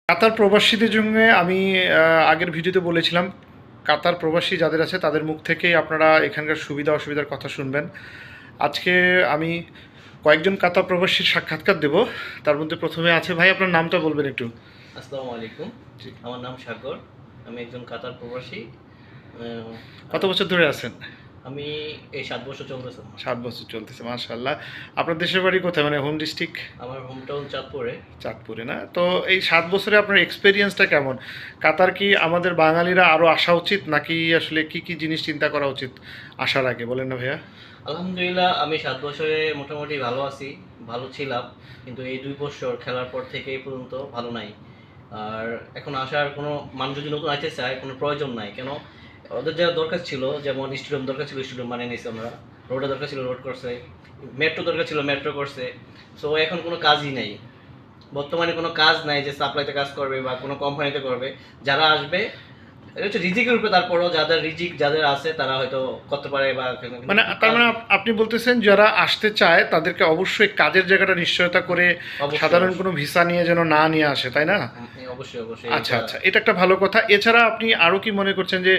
কাতার প্রবাসীদের জন্য আমি আগের ভিডিওতে বলেছিলাম, কাতার প্রবাসী যাদের আছে তাদের মুখ থেকেই আপনারা এখানকার সুবিধা অসুবিধার কথা শুনবেন। আজকে আমি কয়েকজন কাতার প্রবাসীর সাক্ষাৎকার দেব। তার মধ্যে প্রথমে আছে, ভাই আপনার নামটা বলবেন একটু। আসসালামু আলাইকুম। আমার নাম সাগর। আমি একজন কাতার প্রবাসী। কত বছর ধরে আছেন? আমি এই 7 বছর চলতেছে। 7 বছর চলতেছে, মাশাআল্লাহ। আপনার দেশের বাড়ি কোথায়, মানে হোম ডিস্ট্রিক্ট? আমার হোম টাউন চাঁদপুরে। চাঁদপুরে না? তো এই 7 বছরে আপনার এক্সপেরিয়েন্সটা কেমন? কাতার কি আমাদের বাঙালিরা আরও আসা উচিত, নাকি আসলে কি কি জিনিস চিন্তা করা উচিত আসার আগে, বলেন না ভাইয়া? আলহামদুলিল্লাহ, আমি 7 বছরে মোটামুটি ভালো আছি, ভালো ছিলাম। কিন্তু এই 2 বছর খেলার পর থেকে এই পর্যন্ত ভালো নাই। আর এখন আসার কোনো মানুষ যদি নতুন আসতে চায় কোনো প্রয়োজন নাই। কেন, ওদের যা দরকার ছিল, যেমন স্টেডিয়াম দরকার ছিল, স্টেডিয়াম বানিয়ে নিয়েছি আমরা। রোডের দরকার ছিল, রোড করছে। মেট্রো দরকার ছিল, মেট্রো করছে। সো এখন কোনো কাজই নেই, বর্তমানে কোনো কাজ নাই যে সাপ্লাইতে কাজ করবে বা কোনো কোম্পানিতে করবে। যারা আসবে এটা হচ্ছে রিজিকের উপরে, তারপরও যাদের রিজিক যাদের আছে তারা হয়তো করতে পারে বা মানে তার মানে আপনি বলতেছেন যারা আসতে চায় তাদেরকে অবশ্যই কাজের জায়গাটা নিশ্চয়তা করে, সাধারণ কোনো ভিসা নিয়ে যেন না নিয়ে আসে, তাই না? অবশ্যই অবশ্যই। আচ্ছা আচ্ছা, এটা একটা ভালো কথা। এছাড়া আপনি আরও কি মনে করছেন যে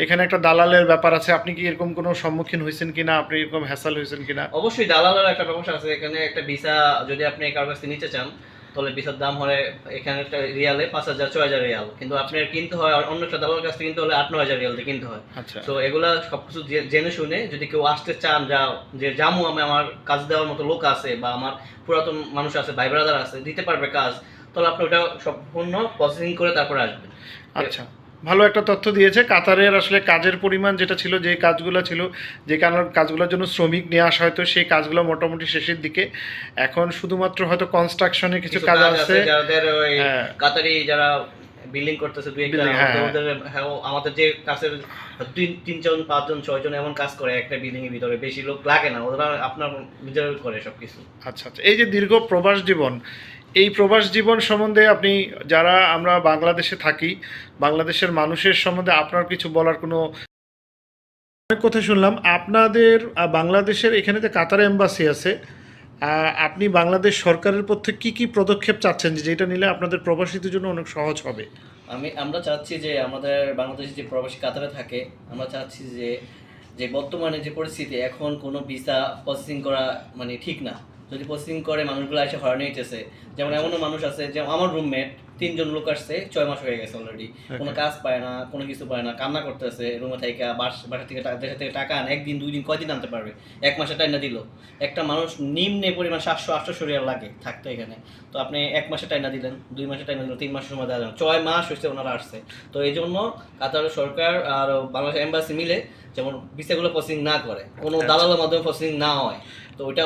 এখানে একটা দালালের ব্যাপার আছে? আপনি কি এরকম কোনো সম্মুখীন হয়েছেন কিনা, আপনি এরকম হ্যাসাল হয়েছেন কিনা? অবশ্যই দালালের একটা ব্যবসা আছে এখানে। একটা ভিসা যদি আপনি কারোর কাছ থেকে নিতে চান, তাহলে ভিসার দাম হয় এখানে একটা রিয়ালে 5,000 6,000 রিয়াল, কিন্তু আপনার কিনতে হয় আর অন্য একটা দালালের কাছ থেকে কিনতে হলে 8-9 হাজার রিয়াল দিয়ে কিনতে হয়। আচ্ছা, তো এগুলা সবকিছু জেনে শুনে যদি কেউ আসতে চান, যে জামু আমি আমার কাজ দেওয়ার মতো লোক আছে বা আমার পুরাতন মানুষ আছে, ভাই ব্রাদার আছে, দিতে পারবে কাজ, তাহলে আপনি ওটা সম্পূর্ণ প্রসেসিং করে তারপরে আসবেন। আচ্ছা, ভালো একটা তথ্য দিয়েছে। কাতারের আসলে কাজের পরিমাণ যেটা ছিল, যে কাজগুলো ছিল, যে কাজগুলোর জন্য শ্রমিক নিয়ে আসা হয়তো, সেই কাজগুলো মোটামুটি শেষের দিকে। এখন শুধুমাত্র হয়তো কনস্ট্রাকশনে কিছু কাজ আছে, যাদের ওই হ্যাঁ, কাতারি যারা বিল্ডিং করতেছে, দুই একটা হ্যাঁ, ওদের আমাদের যে কাছের 3জন 5জন 6জন এমন কাজ করে একটা বিল্ডিং এর ভিতরে, বেশি লোক লাগে না, ওরা আপনার নিজের করে সবকিছু। আচ্ছা আচ্ছা। এই যে দীর্ঘ প্রবাস জীবন, এই প্রবাস জীবন সম্বন্ধে আপনি, যারা আমরা বাংলাদেশে থাকি, বাংলাদেশের মানুষের সম্বন্ধে আপনার কিছু বলার কোনো? অনেক কথা শুনলাম আপনাদের। বাংলাদেশের এখানে যে কাতার এম্বাসি আছে, আপনি বাংলাদেশ সরকারের পক্ষে কি কি পদক্ষেপ চাচ্ছেন যে যেটা নিলে আপনাদের প্রবাসীদের জন্য অনেক সহজ হবে? আমরা চাচ্ছি যে আমাদের বাংলাদেশে যে প্রবাসী কাতারে থাকে, আমরা চাচ্ছি যে যে বর্তমানে যে পরিস্থিতি, এখন কোনো ভিসা প্রসেসিং করা মানে ঠিক না। যদি প্রসেসিং করে মানুষগুলো এসে হয়রানি হইতেছে। যেমন এমনও মানুষ আছে, যে আমার রুমমেট 3জন লোক আসছে, 6 মাস হয়ে গেছে অলরেডি, কোনো কাজ পায় না, কোনো কিছু পায় না, কান্না করতেছে রুমে থেকে, বাসা থেকে দেশে থেকে টাকা আনে, 1 দিন 2 দিন কয়দিন আনতে পারবে? 1 মাসের টাইম না দিল একটা মানুষ নিম্নে পরিমাণ 700-800 রিয়াল লাগে থাকতে এখানে। তো আপনি 1 মাসের টাইম না দিলেন, 2 মাসের টাইম না দিলেন, 3 মাসের সময় দেওয়া যাবে, 6 মাস হয়েছে ওনারা আসছে। তো এই জন্য কাতার সরকার আর বাংলাদেশ এম্বাসি মিলে যেমন ভিসাগুলো প্রসেসিং না করে, কোনো দালালের মাধ্যমে প্রসেসিং না হয়, তো ওইটা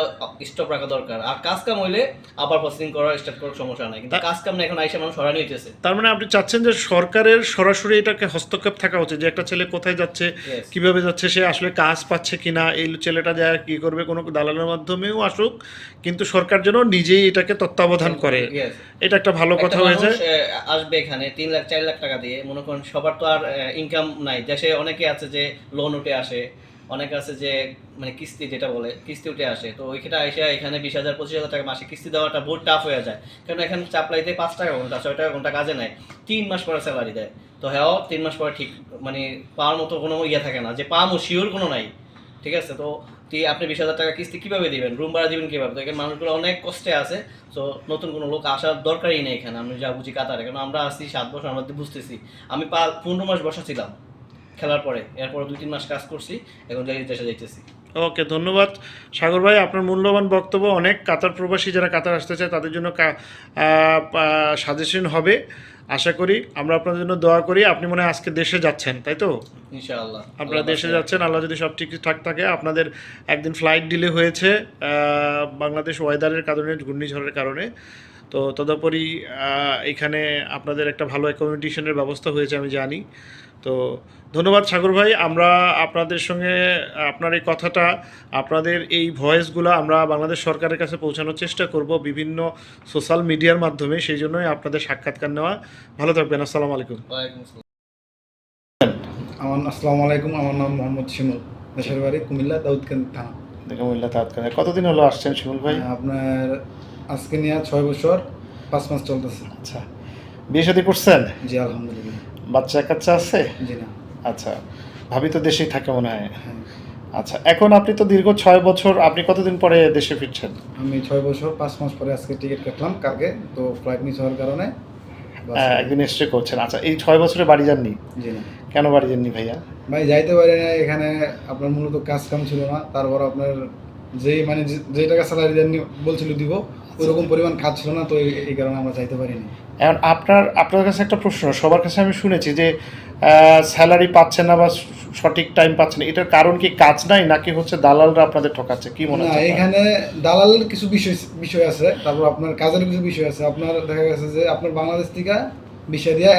স্টপ রাখা দরকার। আর কাজ কাম হইলে আবার প্রসেসিং করা স্টার্ট করার সমস্যা নাই, কিন্তু কাজ কাম না, এখন আইসা মানুষ হয়রানি হইতেছে। তার মানে আপনি চাচ্ছেন যে সরকারের সরাসরি এটাকে হস্তক্ষেপ থাকা উচিত, যে একটা ছেলে কোথায় যাচ্ছে, কিভাবে যাচ্ছে, সে আসলে কাজ পাচ্ছে কিনা, এই ছেলেটা যায় কি করবে, কোনো দালালের মাধ্যমেও আসুক, কিন্তু সরকার যেন নিজেই এটাকে তত্ত্বাবধান করে। এটা একটা ভালো কথা হয়েছে। আসবে এখানে 3 লাখ 4 লাখ টাকা দিয়ে, মনে করেন সবার তো আর ইনকাম নাই দেশে। অনেকে আছে যে লোন উঠে আসে, অনেকে আছে যে মানে কিস্তি যেটা বলে কিস্তি উঠে আসে। তো ওইখানে এসে এখানে 20,000 25,000 টাকা মাসে কিস্তি দেওয়াটা বহুত টাফ হয়ে যায়। কারণ এখানে চাপলাইতে 5 টাকা ঘন্টা 6 টাকা ঘন্টা কাজে নেয়, 3 মাস পরে স্যালারি দেয়। তো হ্যাঁ, 3 মাস পরে ঠিক মানে পাওয়ার মতো কোনো ইয়ে থাকে না, যে পামো শিওর কোনো নাই। ঠিক আছে, তো আপনি 20,000 টাকা কিস্তি কিভাবে দিবেন, রুম ভাড়া দিবেন কিভাবে? তো এখানে মানুষগুলো অনেক কষ্টে আছে। তো নতুন কোনো লোক আসার দরকারই নেই এখানে, আমি যা বুঝি কাতারে। কারণ আমরা আসছি 7 বছর, আমরা বুঝতেছি। আমি 15 মাস বসা ছিলাম খেলার পরে, এরপর 2-3 মাস কাজ করছি, এখন দেশে যাইতেছি। ওকে, ধন্যবাদ সাগর ভাই, আপনার মূল্যবান বক্তব্য অনেক কাতার প্রবাসী যারা কাতার আসতে চায় তাদের জন্য সাজেশন হবে আশা করি। আমরা আপনাদের জন্য দোয়া করি। আপনি মনে হয় আজকে দেশে যাচ্ছেন, তাই তো? ইনশাআল্লাহ আপনারা দেশে যাচ্ছেন, আল্লাহ যদি সব ঠিকঠাক থাকে। আপনাদের একদিন ফ্লাইট ডিলে হয়েছে বাংলাদেশ ওয়েদারের কারণে, ঘূর্ণিঝড়ের কারণে। তো তদুপরি এখানে আপনাদের একটা ভালো অ্যাকোমোডেশনের ব্যবস্থা হয়েছে আমি জানি। তো ধন্যবাদ সাগর ভাই। আমরা আপনাদের সঙ্গে আপনার এই কথাটা, আপনাদের এই ভয়েসগুলো আমরা বাংলাদেশ সরকারের কাছে পৌঁছানোর চেষ্টা করব বিভিন্ন সোশ্যাল মিডিয়ার মাধ্যমে। সেই জন্যই আপনাদের সাক্ষাৎকার নেওয়া। ভালো থাকবেন। আসসালামু আলাইকুম। আসসালামু আলাইকুম। আমার নাম মোহাম্মদ শিমুল, দেশের বাড়ি কুমিল্লা, দাউদকান্দি থানা। কুমিল্লা দাউদকান্দি। কতদিন হলো আসছেন শিমুল ভাই? আপনার আজকে নিয়ে 6 বছর 5 মাস চলতেছে। আচ্ছা, বিয়ে শাদী করছেন? জি আলহামদুলিল্লাহ। বাচ্চা কাচ্চা আছে? জি না। আচ্ছা, ভাবি তো দেশেই থাকে মনে হয়। হ্যাঁ, আচ্ছা, এখন আপনি তো দীর্ঘ 6 বছর, আপনি কতদিন পরে দেশে ফিরছেন? আমি 6 বছর 5 মাস পরে আজকে টিকিট কাটলাম কালকে, তো ফ্লাইট মিস হওয়ার কারণে একদিন স্টে করছেন। আচ্ছা, এই 6 বছরে বাড়ি যাননি? জি না কেন বাড়ি যাননি ভাইয়া? ভাই, যাইতে পারি না। এখানে আপনার মূলত কাজ কাম ছিল না, তারপর আপনার যেই মানে যে টাকা স্যালারি বলছিল দিব ওইরকম পরিমাণ কাজ ছিল না, তো এই কারণে আমরা যাইতে পারিনি। এখন আপনার কাছে একটা প্রশ্ন, সবার কাছে আমি শুনেছি যে স্যালারি পাচ্ছেন না বা সঠিক টাইম পাচ্ছেন না, এটার কারণ কি কাজ নাই নাকি হচ্ছে দালালরা আপনাদের ঠকাচ্ছে, কি মনে না, হচ্ছে আপনার? এখানে দালালের কিছু বিষয় আছে, তারপর আপনার কাজের কিছু বিষয় আছে। আপনার দেখা গেছে যে আপনার বাংলাদেশ থেকে বিষয় দিয়ে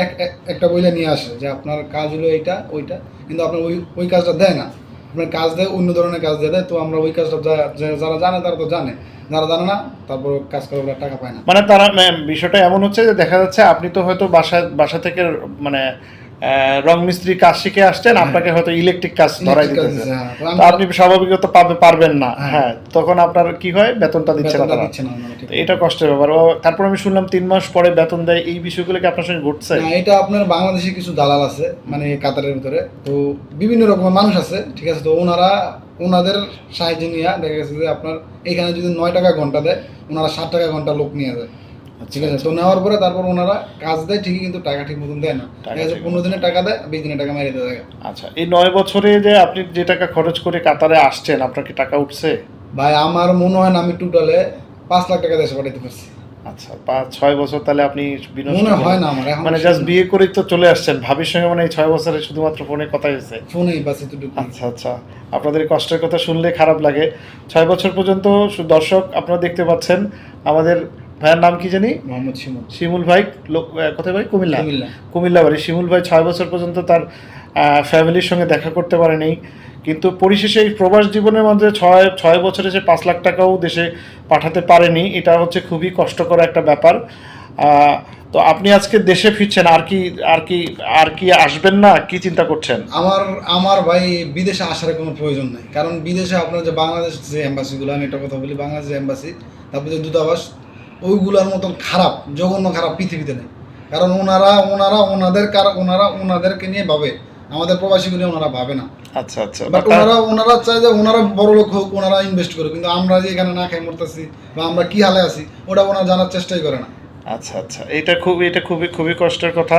একটা বইলা নিয়ে আসে যে আপনার কাজ হলো এইটা ওইটা, কিন্তু আপনার ওই কাজটা দেয় না। আপনার কাজ দেয় অন্য ধরনের কাজ দিয়ে দেয়, তো আমরা ওই কাজটা যারা জানে তারা তো জানে, যারা জানে না তারপর কাজ করে ওরা টাকা পায় না। মানে তারা বিষয়টা এমন হচ্ছে যে দেখা যাচ্ছে আপনি তো হয়তো বাসা থেকে মানে রং মিস্ত্রি কাজ শিখে আসছেন, আপনাকে হয়তো ইলেকট্রিক কাজ ধরাই Electric কাজ দিতেছে, দিছে, হ্যাঁ। তো তো আপনি স্বাভাবিকত পারবেন না, হ্যাঁ। হ্যাঁ, তখন আপনার কি হয়, বেতনটা দিচ্ছে না বেতনটা তারা। দিচ্ছে না ওনারা, ঠিক তো এটা কষ্টের ব্যাপার। তারপর আমি শুনলাম 3 মাস পরে বেতন দেয়, এই বিষয়গুলো কি আপনার সঙ্গে ঘটছে? না, এটা আপনার বাংলাদেশে কিছু দালাল আছে, মানে কাতারের ভিতরে তো বিভিন্ন রকমের মানুষ আছে, ঠিক আছে। তো ওনাদের সাহায্য নিয়ে দেখা গেছে যে আপনার এখানে যদি 9 টাকা ঘন্টা দেয়, ওনারা 7 টাকা ঘন্টা লোক নিয়ে যায়, ঠিক আছে। তো নেওয়ার পরে তারপর ওনারা কাজ দেয় ঠিকই, কিন্তু টাকা ঠিক মতন দেয় না। টাকা ঠিক আছে, ঠিক 15 দিনের টাকা দেয়, 20 দিনের টাকা মেরে দেয়। আচ্ছা, এই 9 বছরে যে আপনি যে টাকা খরচ করে কাতারে আসছেন, আপনার কি টাকা উঠছে? ভাই, আমার মনে হয় না আমি টোটালে 5 লাখ টাকা দেশে পাঠাইতে পারছি। আচ্ছা, 5-6 বছর তাহলে আপনি বিনষ্ট মনে হয় করলেন। না আমার এখন, মানে জাস্ট বিয়ে করেই তো চলে আসছেন, ভাবির সঙ্গে মানে এই 6 বছরে শুধুমাত্র ফোনে কথা হয়েছে? ফোনেই পাচ্ছি এতটুকু। আচ্ছা আচ্ছা, আপনাদের এই কষ্টের কথা শুনলে খারাপ লাগে। 6 বছর পর্যন্ত দর্শক আপনারা দেখতে পাচ্ছেন, আমাদের ভাইয়ের নাম কি জানি? মোহাম্মদ শিমুল। শিমুল ভাই, কোথায় ভাই? কুমিল্লা। কুমিল্লা। কুমিল্লা বাড়ি। শিমুল ভাই 6 বছর পর্যন্ত তার ফ্যামিলির সঙ্গে দেখা করতে পারেনি, কিন্তু পরিশেষে এই প্রবাস জীবনের মধ্যে 6 বছরে সে 5 লাখ টাকাও দেশে পাঠাতে পারেনি। এটা হচ্ছে খুবই কষ্টকর একটা ব্যাপার। তো আপনি আজকে দেশে ফিরছেন, আর কি আসবেন না, কি চিন্তা করছেন? আমার ভাই বিদেশে আসার কোনো প্রয়োজন নাই, কারণ বিদেশে আপনার যে বাংলাদেশ যে এম্বাসিগুলো, আমি একটা কথা বলি, বাংলাদেশ এম্বাসি তারপরে যে দূতাবাস, ওইগুলোর মতন খারাপ, জঘন্য খারাপ পৃথিবীতে নেই। কারণ ওনারা ওনাদেরকে নিয়ে ভাবে, আমাদের প্রবাসীগুলি ওনারা ভাবে না। আচ্ছা আচ্ছা, বাট ওনারা চায় যে ওনারা বড় লোক হোক, ওনারা ইনভেস্ট করুক, কিন্তু আমরা যে এখানে না খাই মরতেছি বা আমরা কি হালে আছি ওটা ওনারা জানার চেষ্টাই করে না। আচ্ছা আচ্ছা, এটা খুবই খুবই কষ্টের কথা।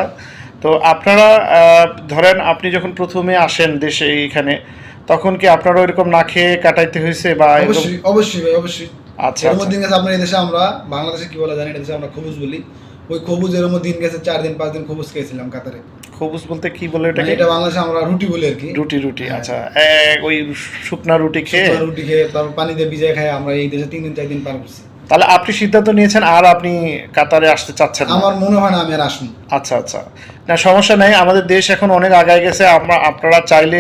তো আপনারা ধরেন আপনি যখন প্রথমে আসেন দেশে এইখানে, তখন কি আপনারা এরকম না খেয়ে কাটাইতে হয়েছে বা এরকম? অবশ্যই অবশ্যই ভাই, অবশ্যই। আচ্ছা এর আচ্ছা, মধ্যে দিন গেছে আপনার এই দেশে, আমরা বাংলাদেশে কি বলে জানি, এদেশে আমরা খবুজ বলি। ওই খবুজের মধ্যে দিন গেছে 4 দিন 5 দিন খবুজ খেয়েছিলাম কাতারে। খবুজ বলতে কি বলে মানে এটাকে? এটা বাংলাদেশে আমরা রুটি বলি আর কি। রুটি। হ্যাঁ। আচ্ছা, ওই শুকনা রুটি খেয়ে? শুকনো রুটি খেয়ে তারপর পানি দিয়ে ভিজায় খাই আমরা এই দেশে 3 দিন 4 দিন পার করছি। তাহলে আপনি সিদ্ধান্ত নিয়েছেন আর আপনি কাতারে আসতে চাচ্ছেন না? আমার মনে হয় না আমি আর আসুন। আচ্ছা আচ্ছা, না সমস্যা নাই, আমাদের দেশ এখন অনেক আগায় গেছে। আপনারা চাইলে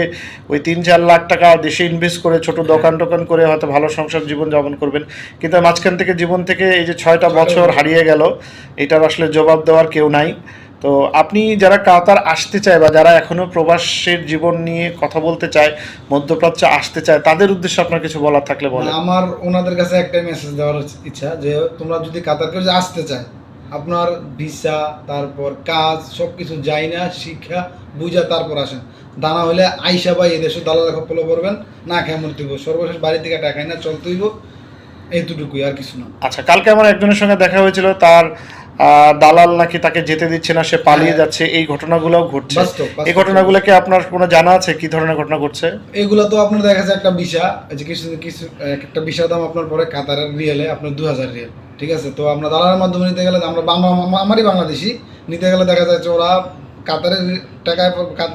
ওই 3-4 লাখ টাকা দেশে ইনভেস্ট করে ছোট দোকান করে হয়তো ভালো সংসার জীবন যাপন করবেন, কিন্তু মাঝখান থেকে জীবন থেকে এই যে 6টা বছর হারিয়ে গেল, এটার আসলে জবাব দেওয়ার কেউ নাই। তো আপনি যারা কাতার আসতে চায় বা যারা এখনো প্রবাসের জীবন নিয়ে কথা বলতে চায়, মধ্যপ্রাচ্যে আসতে চায়, তাদের উদ্দেশ্যে আপনার কিছু বলার থাকলে বলেন। আমার ওনাদের কাছে একটাই মেসেজ দেওয়ার ইচ্ছা, যে তোমরা যদি কাতার কেউ আসতে চায়, আপনার ভিসা তারপর কাজ সব কিছু যাই না, শিক্ষা বুঝা তারপর আসেন। দানা হলে আইসা বা এদেশে দালাল ফলো করবেন, না কেমন তুইব, সর্বশেষ বাড়ি থেকে টাকাই না চলতেইব, এইটুকুই, আর কিছু না। আচ্ছা, কালকে আমার একজনের সঙ্গে দেখা হয়েছিল, তার দালাল নাকি তাকে যেতে দিচ্ছে না, সে পালিয়ে হ্যাঁ। যাচ্ছে, এই ঘটনাগুলোও ঘটছে। বাস্তব। এই ঘটনাগুলো কি আপনার কোনো জানা আছে, কি ধরনের ঘটনা ঘটছে? এগুলো তো আপনার দেখা যাচ্ছে একটা ভিসা, এই যে কিছু একটা ভিসার দাম আপনার পরে কাতারের রিয়েলে আপনার 2000 রিয়াল, ঠিক আছে। তো আমরা দালালের মাধ্যমে নিতে গেলে, আমরা আমারই বাংলাদেশি নিতে গেলে দেখা যাচ্ছে ওরা কাতারের টাকায়,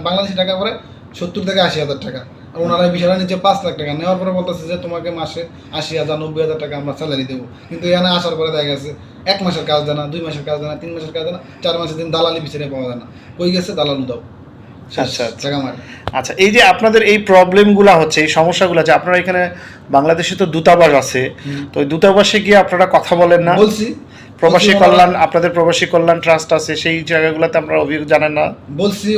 বাংলাদেশি টাকা পরে 70 থেকে 80 হাজার টাকা, আর ওনারা ভিসাটা নিচ্ছে 5 লাখ টাকা। নেওয়ার পরে বলতেছে যে তোমাকে মাসে 80,000 90,000 টাকা আমরা স্যালারি দেবো, কিন্তু এখানে আসার পরে দেখা গেছে 1 মাসের কাজ দেয় না, 2 মাসের কাজ দেয় না, 3 মাসের কাজ দেয় না, 4 মাসের দিন দালালি বিচারে পাওয়া যায় না। কই গেছে দালাল দাও, আচ্ছা আচ্ছা টাকা মারে। আচ্ছা, এই যে আপনাদের এই প্রবলেমগুলো হচ্ছে, এই সমস্যাগুলো আছে, আপনারা এখানে বাংলাদেশে তো দূতাবাস আছে, তো ওই দূতাবাসে গিয়ে আপনারা কথা বলেন না? বলছি প্রবাসী কল্যাণ, আপনাদের প্রবাসী কল্যাণ ট্রাস্ট আছে, সেই জায়গাগুলোতে আপনারা অভিযোগ জানেন না? বলছি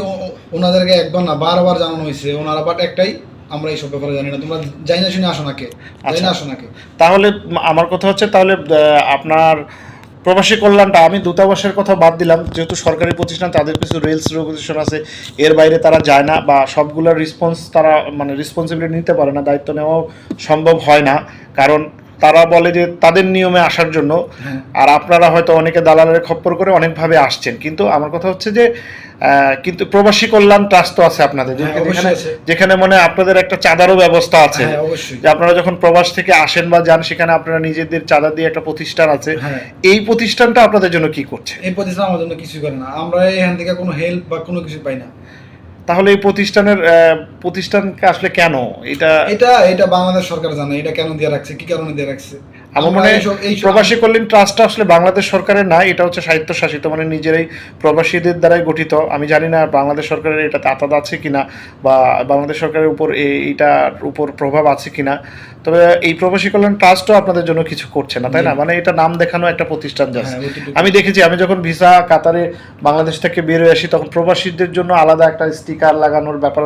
ওনাদেরকে একবার না বারবার জানানো হয়েছে, ওনারা বাট একটাই, আমরা এইসব ব্যাপারে জানি না, তোমরা যাই না শুনে আসো না কে, যাই না আসো না কে। তাহলে আমার কথা হচ্ছে, তাহলে আপনার প্রবাসী কল্যাণটা, আমি দূতাবাসের কথা বাদ দিলাম, যেহেতু সরকারি প্রতিষ্ঠান তাদের কিছু রুলস রেগুলেশন আছে, এর বাইরে তারা যায় না বা সবগুলোর রেসপন্স তারা মানে রেসপন্সিবিলিটি নিতে পারে না, দায়িত্ব নেওয়াও সম্ভব হয় না, কারণ তারা বলে যে তাদের নিয়মে আসার জন্য। হ্যাঁ। আর আপনারা হয়তো অনেকে দালালের খপ্পর করে অনেকভাবে আসছেন, কিন্তু আমার কথা হচ্ছে যে কিন্তু প্রবাসী কল্যাণ ট্রাস্ট তো আছে আপনাদের, হ্যাঁ, অবশ্যই যেখানে আছে। যেখানে মানে আপনাদের একটা চাঁদারও ব্যবস্থা আছে, হ্যাঁ, অবশ্যই। যে আপনারা যখন প্রবাস থেকে আসেন বা যান সেখানে আপনারা নিজেদের চাঁদা দিয়ে একটা প্রতিষ্ঠান আছে, হ্যাঁ। এই প্রতিষ্ঠানটা আপনাদের জন্য কি করছে? এই প্রতিষ্ঠান আমার জন্য কিছুই করে না, আমরা এখান থেকে কোনো হেল্প বা কোনো কিছু পাই না। তাহলে এই প্রতিষ্ঠানকে আসলে কেন এটা? এটা বাংলাদেশ সরকার জানে এটা কেন দিয়ে রাখছে, কি কারণে দিয়ে রাখছে। আমার মনে হয় প্রবাসী কল্যাণ ট্রাস্টটা আসলে বাংলাদেশ সরকারের না, এটা হচ্ছে স্বায়ত্তশাসিত, মানে নিজেরাই প্রবাসীদের দ্বারাই গঠিত। আমি জানি না বাংলাদেশ সরকারের এটাতে আতাত আছে কিনা বা বাংলাদেশ সরকারের উপর এইটার উপর প্রভাব আছে কিনা, তবে এই প্রবাসী কল্যাণ ট্রাস্টও আপনাদের জন্য কিছু করছে না, তাই না? মানে এটা নাম দেখানো একটা প্রতিষ্ঠান যাচ্ছে। আমি দেখেছি, আমি যখন ভিসা কাতারে বাংলাদেশ থেকে বের হয়ে আসি তখন প্রবাসীদের জন্য আলাদা একটা স্টিকার লাগানোর ব্যাপার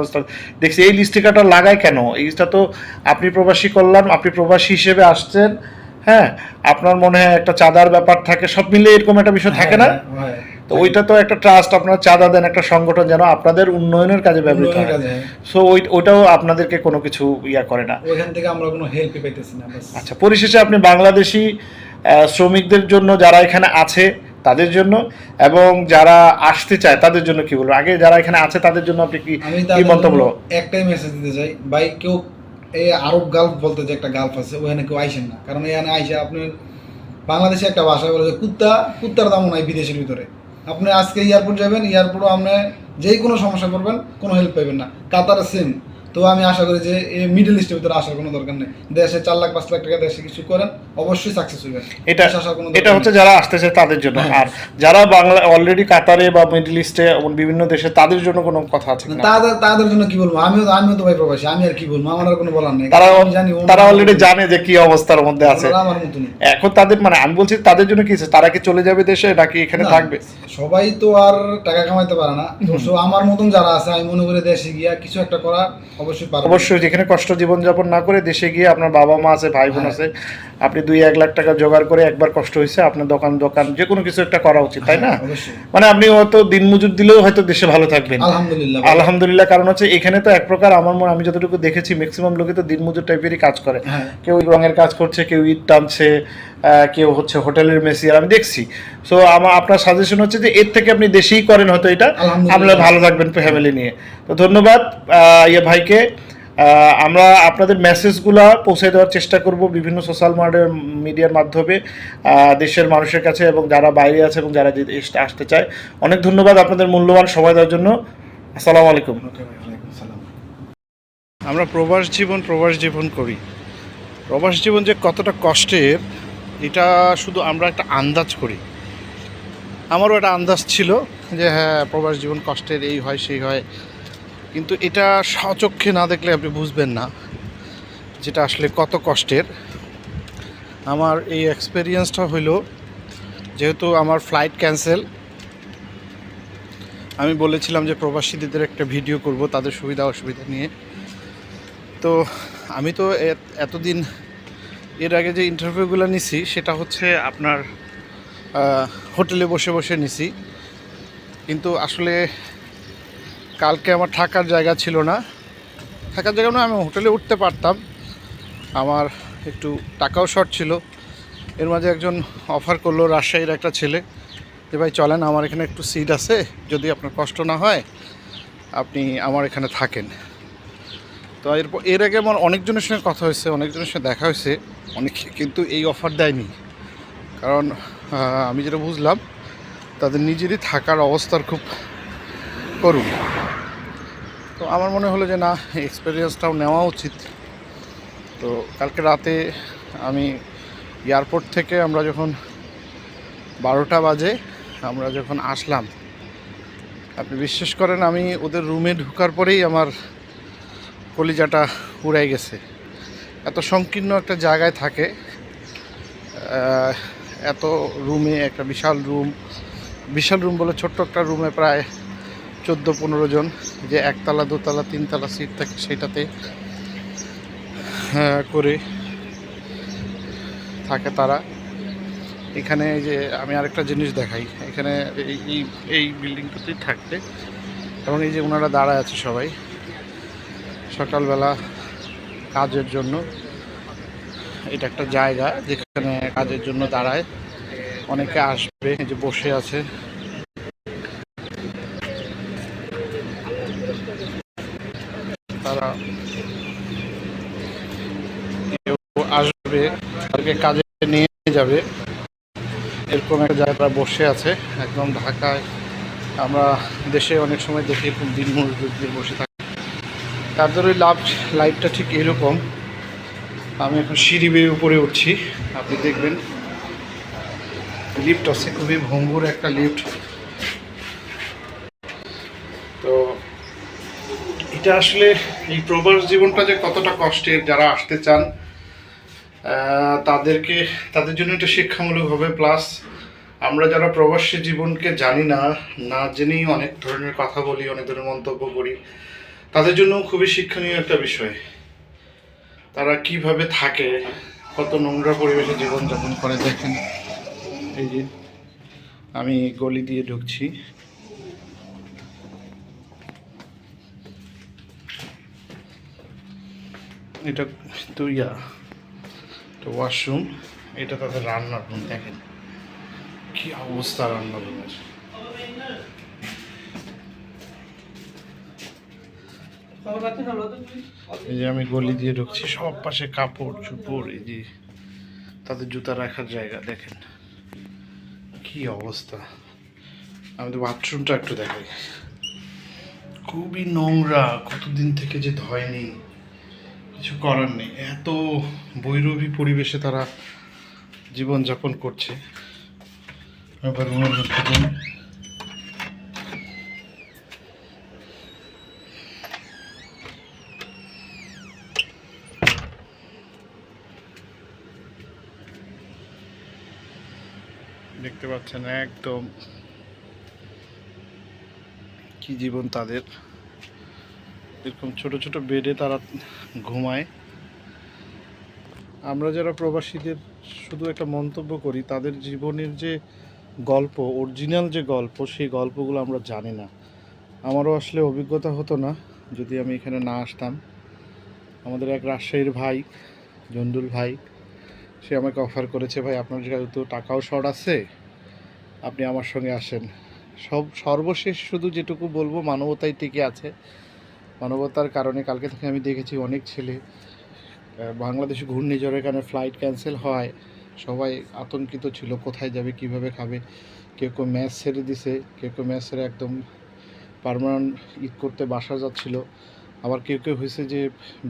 দেখছি। এই স্টিকারটা লাগায় কেন? এইটা তো আপনি প্রবাসী কল্যাণ, আপনি প্রবাসী হিসেবে আসছেন, হ্যাঁ, আপনার মনে হয় একটা চাঁদার ব্যাপার থাকে, সব মিলে এরকম একটা বিষয় থাকে না? তো ওইটা তো একটা ট্রাস্ট, আপনারা চাঁদা দেন একটা সংগঠন যেন আপনাদের উন্নয়নের কাজে ব্যবহৃত হয়। সো ওইটাও আপনাদেরকে কোনো কিছু ইয়া করে না, ওইখান থেকে আমরা কোনো হেল্প পাইতেছি না। আচ্ছা, পরিশেষে আপনি বাংলাদেশি শ্রমিকদের জন্য যারা এখানে আছে তাদের জন্য এবং যারা আসতে চায় তাদের জন্য কি বলবো? আগে যারা এখানে আছে তাদের জন্য আপনি কি মন্তব্য? একটাই মেসেজ দিতে চাই, ভাই কেউ এই আরব গালফ বলতে যে একটা গালফ আছে ওখানে কেউ আইসেন না, কারণ এখানে আইসে আপনি বাংলাদেশে একটা ভাষা বলে যে কুত্তার দামও নাই বিদেশের ভিতরে। আপনি আজকে এয়ারপোর্ট যাবেন, এয়ারপোর্টও আপনি যেই কোনো সমস্যা করবেন কোনো হেল্প পাইবেন না। কাতার সেম। তো আমি আশা করি যে এই মিডল ইস্টের ভিতরে আসার কোনো দরকার নেই। দেশে 4 লাখ 5 লাখ টাকা দেশে কিছু করেন, অবশ্যই সাকসেস হইবেন। এটা হচ্ছে যারা আসতেছে তাদের জন্য। আর যারা বাংলা অলরেডি কাতারে বা মিডল ইস্টে বিভিন্ন দেশে, তাদের জন্য কোনো কথা আছে কিনা? তাদের জন্য কি বলবো, আমিও তো ভাই প্রবাসী, আমি আর কি বলবো, আমার আর কোনো বলার নেই। তারা অলরেডি জানে যে কি অবস্থার মধ্যে আছে। আমার মতন এখন তাদের মানে আমি বলছি তাদের জন্য কি আছে, তারা কি চলে যাবে দেশে নাকি এখানে থাকবে? সবাই তো আর টাকা কামাইতে পারে না, তো আমার মতন যারা আছে আমি মনে করি দেশে গিয়া কিছু একটা করা অবশ্যই যেখানে কষ্ট জীবনযাপন না করে দেশে গিয়ে আপনার বাবা মা আছে, ভাই বোন আছে, আপনি 2-1 লাখ টাকা জোগাড় করে একবার কষ্ট হয়েছে আপনার দোকান যে কোনো কিছু একটা করা উচিত, তাই না? মানে আপনি হয়তো দিনমজুর দিলেও হয়তো দেশে ভালো থাকবেন। আলহামদুলিল্লাহ। কারণ হচ্ছে এখানে তো এক প্রকার আমি যতটুকু দেখেছি ম্যাক্সিমাম লোকে তো দিনমজুর টাইপেরই কাজ করে। কেউ রঙের কাজ করছে, কেউ ইট টানছে, কেউ হচ্ছে হোটেলের মেসিয়ার, আমি দেখছি। সো আপনার সাজেশন হচ্ছে যে এর থেকে আপনি দেশেই করেন, হয়তো এটা আপনারা ভালো থাকবেন ফ্যামিলি নিয়ে। তো ধন্যবাদ ভাইকে। আমরা আপনাদের মেসেজগুলো পৌঁছে দেওয়ার চেষ্টা করব বিভিন্ন সোশ্যাল মিডিয়ার মাধ্যমে দেশের মানুষের কাছে, এবং যারা বাইরে আছে এবং যারা আসতে চায়। অনেক ধন্যবাদ আপনাদের মূল্যবান সময় দেওয়ার জন্য। আসসালামু আলাইকুম। আমরা প্রবাস জীবন করি। প্রবাস জীবন যে কতটা কষ্টের এটা শুধু আমরা একটা আন্দাজ করি। আমারও একটা আন্দাজ ছিল যে হ্যাঁ, প্রবাস জীবন কষ্টের, এই হয় সেই হয়, কিন্তু এটা স্বচক্ষে না দেখলে আপনি বুঝবেন না যেটা আসলে কত কষ্টের। আমার এই এক্সপেরিয়েন্সটা হইল, যেহেতু আমার ফ্লাইট ক্যান্সেল, আমি বলেছিলাম যে প্রবাসীদের একটা ভিডিও করব তাদের সুবিধা অসুবিধা নিয়ে। তো আমি তো এতদিন এর আগে যে ইন্টারভিউগুলো নিছি সেটা হচ্ছে আপনার হোটেলে বসে বসে নিছি, কিন্তু আসলে কালকে আমার থাকার জায়গা ছিল না। আমি হোটেলে উঠতে পারতাম, আমার একটু টাকাও শর্ট ছিল। এর মাঝে একজন অফার করলো, রাজশাহীর একটা ছেলে, যে ভাই চলেন, আমার এখানে একটু সিট আছে, যদি আপনার কষ্ট না হয় আপনি আমার এখানে থাকেন। তো এর আগে আমার অনেকজনের সঙ্গে কথা হয়েছে, অনেকজনের সঙ্গে দেখা হয়েছে, অনেকে কিন্তু এই অফার দেয়নি। কারণ আমি যেটা বুঝলাম তাদের নিজেরই থাকার অবস্থার খুব করুন। তো আমার মনে হলো যে না, এক্সপেরিয়েন্সটাও নেওয়া উচিত। তো কালকে রাতে আমি এয়ারপোর্ট থেকে আমরা যখন 12টা বাজে আমরা যখন আসলাম, আপনি বিশ্বাস করেন আমি ওদের রুমে ঢোকার পরেই আমার কলিজাটা উড়াই গেছে। এত সংকীর্ণ একটা জায়গায় থাকে, এত রুমে, একটা বিশাল রুম বলে ছোট্ট একটা রুমে প্রায় 14-15 জন, যে 1তলা 2তলা 3তলা সিট থাকে সেটাতে করে থাকে তারা। এখানে এই যে আমি আরেকটা জিনিস দেখাই, এখানে এই এই এই বিল্ডিংটাতেই থাকবে এবং এই যে ওনারা দাঁড়ায় আছে সবাই সকালবেলা কাজের জন্য। এটা একটা জায়গা যেখানে কাজের জন্য দাঁড়ায়, অনেকে আসবে। এই যে বসে আছে, তারা কেউ আসবে তাদেরকে কাজে নিয়ে যাবে, এরকম একটা জায়গায় বসে আছে। একদম ঢাকায় আমরা দেশে অনেক সময় দেখি এরকম দিন মজদুরদের বসে থাকে, তাদের ওই লাইফটা ঠিক এরকম। আমি এখন সিঁড়ি বেয়ে উপরে উঠছি, আপনি দেখবেন লিফট আছে, খুবই ভঙ্গুর একটা লিফট। তো এটা আসলে এই প্রবাস জীবনটা যে কতটা কষ্টের, যারা আসতে চান তাদের জন্য এটা শিক্ষামূলক হবে। প্লাস আমরা যারা প্রবাসী জীবনকে জানি না, না জেনেই অনেক ধরনের কথা বলি, অনেক ধরনের মন্তব্য করি, তাদের জন্য খুবই শিক্ষণীয় একটা বিষয়। তারা কিভাবে থাকে, কত নোংরা পরিবেশে জীবনযাপন করে দেখেন। এই যে আমি গলি দিয়ে ঢুকছি, এটা তো ওয়াশরুম, এটা তাদের রান্নার রুম। দেখেন কি অবস্থা রান্নার রুমের। এই যে আমি গলি দিয়ে ঢুকছি, সব পাশে কাপড় চোপড়, এই যে তাদের জুতা রাখার জায়গা দেখেন কি অবস্থা। আমি তো বাথরুমটা একটু দেখাই, খুবই নোংরা, কতদিন থেকে যে ধয়নি, কিছু করার নেই। এত বৈরবী পরিবেশে তারা জীবনযাপন করছে। এবার রুমের মধ্যে দিন দেখতে পাচ্ছেন একদম কি জীবন তাদের। এরকম ছোট ছোট বেডে তারা ঘুমায়। আমরা যারা প্রবাসীদের শুধু একটা মন্তব্য করি, তাদের জীবনের যে গল্প, অরিজিনাল যে গল্প, সেই গল্পগুলো আমরা জানি না। আমারও আসলে অভিজ্ঞতা হতো না যদি আমি এখানে না আসতাম। আমাদের এক রাজশাহীর ভাই, জন্ডুল ভাই, সে আমাকে অফার করেছে, ভাই আপনার যেহেতু টাকাও শর্ট আছে, আপনি আমার সঙ্গে আসেন। সর্বশেষ শুধু যেটুকু বলবো, মানবতাই টিকে আছে। মানবতার কারণে কালকে থেকে আমি দেখেছি অনেক ছেলে বাংলাদেশে ঘূর্ণিঝড়ের কারণে ফ্লাইট ক্যান্সেল হয়, সবাই আতঙ্কিত ছিল কোথায় যাবে, কিভাবে খাবে। কেউ কেউ ম্যাচ ছেড়ে দিছে, কেউ কেউ ম্যাচ ছেড়ে একদম পার্মানেন্ট ঈদ করতে বাসা যাচ্ছিল। আবার কেউ কেউ হয়েছে যে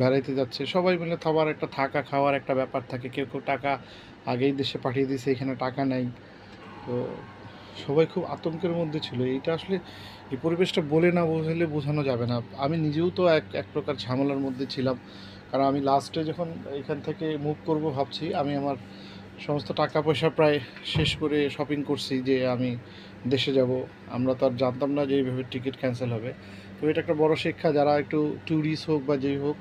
বেড়াইতে যাচ্ছে। সবাই মিলে সবার একটা থাকা খাওয়ার একটা ব্যাপার থাকে। কেউ কেউ টাকা আগেই দেশে পাঠিয়ে দিয়েছে, এখানে টাকা নেই। তো সবাই খুব আতঙ্কের মধ্যে ছিল। এইটা আসলে এই পরিবেশটা বলে না বোঝালে বোঝানো যাবে না। আমি নিজেও তো এক প্রকার ঝামেলার মধ্যে ছিলাম, কারণ আমি লাস্টে যখন এখান থেকে মুভ করব ভাবছি, আমি আমার সমস্ত টাকা পয়সা প্রায় শেষ করে শপিং করছি যে আমি দেশে যাব। আমরা তো আর জানতাম না যে এইভাবে টিকিট ক্যান্সেল হবে। তো এটা একটা বড় শিক্ষা, যারা একটু ট্যুরিস্ট হোক বা যেই হোক,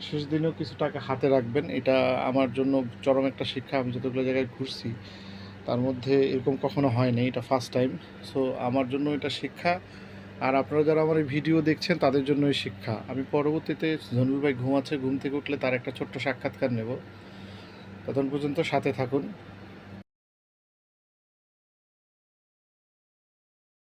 শেষ দিনেও কিছু টাকা হাতে রাখবেন। এটা আমার জন্য চরম একটা শিক্ষা। আমি যতগুলো জায়গায় ঘুরছি তার মধ্যে এরকম কখনো হয়নি, এটা ফার্স্ট টাইম। সো আমার জন্য এটা শিক্ষা, আর আপনারা যারা আমার এই ভিডিও দেখছেন তাদের জন্য এই শিক্ষা। আমি পরবর্তীতে জনুল ভাই ঘুমাচ্ছে, ঘুম থেকে উঠলে তার একটা ছোট্ট সাক্ষাৎকার নেব। ততক্ষণ পর্যন্ত সাথে থাকুন।